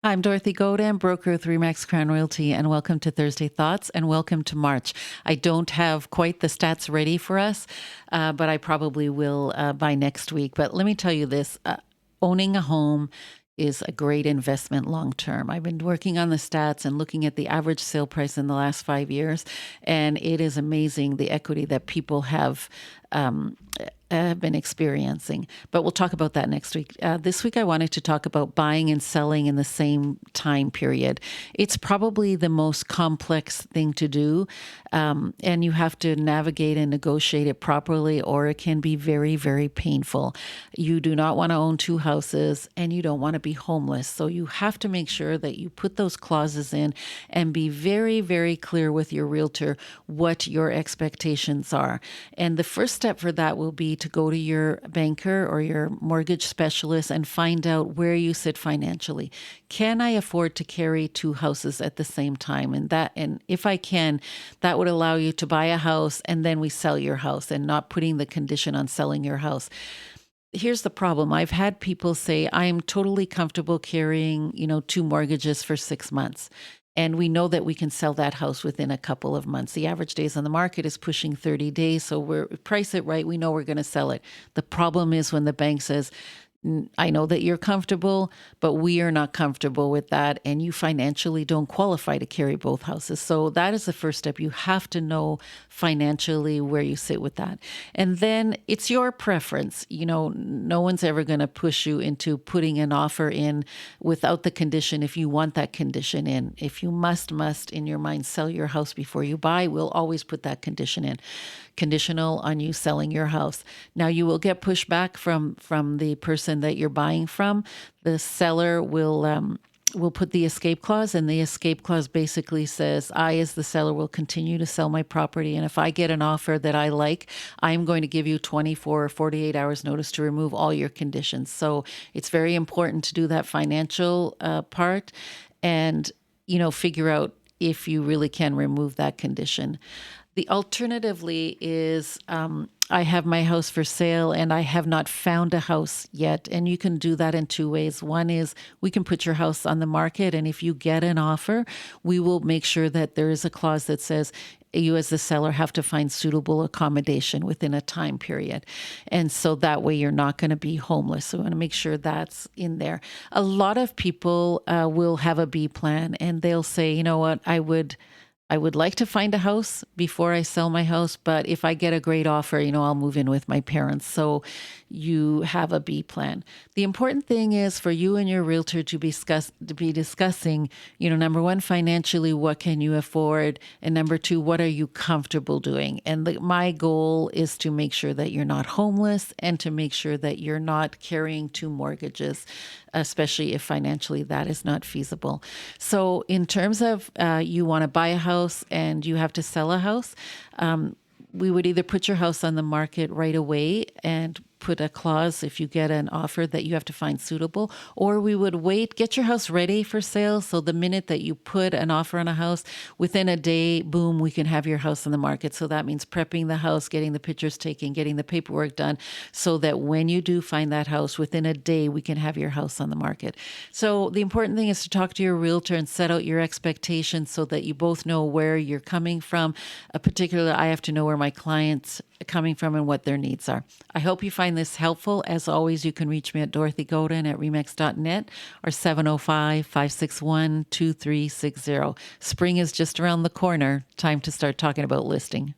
I'm Dorothy Godin, broker with Remax Crown Realty, and welcome to Thursday Thoughts and welcome to March. I don't have quite the stats ready for us, but I probably will by next week. But let me tell you this, owning a home is a great investment long term. I've been working on the stats and looking at the average sale price in the last 5 years, and it is amazing the equity that people um, have been experiencing. But we'll talk about that next week. This week, I wanted to talk about buying and selling in the same time period. It's probably the most complex thing to do, and you have to navigate and negotiate it properly, or it can be very, very painful. You do not want to own two houses, and you don't want to be homeless. So you have to make sure that you put those clauses in and be very, very clear with your realtor what your expectations are. And the first step for that will be to go to your banker or your mortgage specialist and find out where you sit financially. Can I afford to carry two houses at the same time? And if I can, that would allow you to buy a house and then we sell your house and not putting the condition on selling your house. Here's the problem. I've had people say, I'm totally comfortable carrying, two mortgages for 6 months. And we know that we can sell that house within a couple of months. The average days on the market is pushing 30 days. So we're price it right. We know we're going to sell it. The problem is when the bank says, I know that you're comfortable, but we are not comfortable with that. And you financially don't qualify to carry both houses. So that is the first step. You have to know financially where you sit with that. And then it's your preference. No one's ever going to push you into putting an offer in without the condition if you want that condition in. If you must in your mind sell your house before you buy, we'll always put that condition in. Conditional on you selling your house. Now you will get pushback from the person that you're buying from. The seller will put the escape clause, and the escape clause basically says, I, as the seller, will continue to sell my property. And if I get an offer that I like, I'm going to give you 24 or 48 hours notice to remove all your conditions. So it's very important to do that financial part and, figure out if you really can remove that condition. The alternatively is I have my house for sale and I have not found a house yet. And you can do that in two ways. One is we can put your house on the market. And if you get an offer, we will make sure that there is a clause that says you as the seller have to find suitable accommodation within a time period. And so that way you're not going to be homeless. So we want to make sure that's in there. A lot of people will have a B plan and they'll say, you know what, I would like to find a house before I sell my house, but if I get a great offer, I'll move in with my parents. So you have a B plan. The important thing is for you and your realtor to be discussing, number one, financially, what can you afford? And number two, what are you comfortable doing? And my goal is to make sure that you're not homeless and to make sure that you're not carrying two mortgages, especially if financially that is not feasible. So in terms of you want to buy a house and you have to sell a house, we would either put your house on the market right away and put a clause if you get an offer that you have to find suitable, or we would wait, get your house ready for sale. So the minute that you put an offer on a house, within a day, boom, we can have your house on the market. So that means prepping the house, getting the pictures taken, getting the paperwork done, so that when you do find that house, within a day, we can have your house on the market. So the important thing is to talk to your realtor and set out your expectations so that you both know where you're coming from. Particularly, I have to know where my clients coming from and what their needs are. I hope you find this helpful. As always, you can reach me at Dorothy Godin at remax.net or 705-561-2360. Spring is just around the corner. Time to start talking about listing.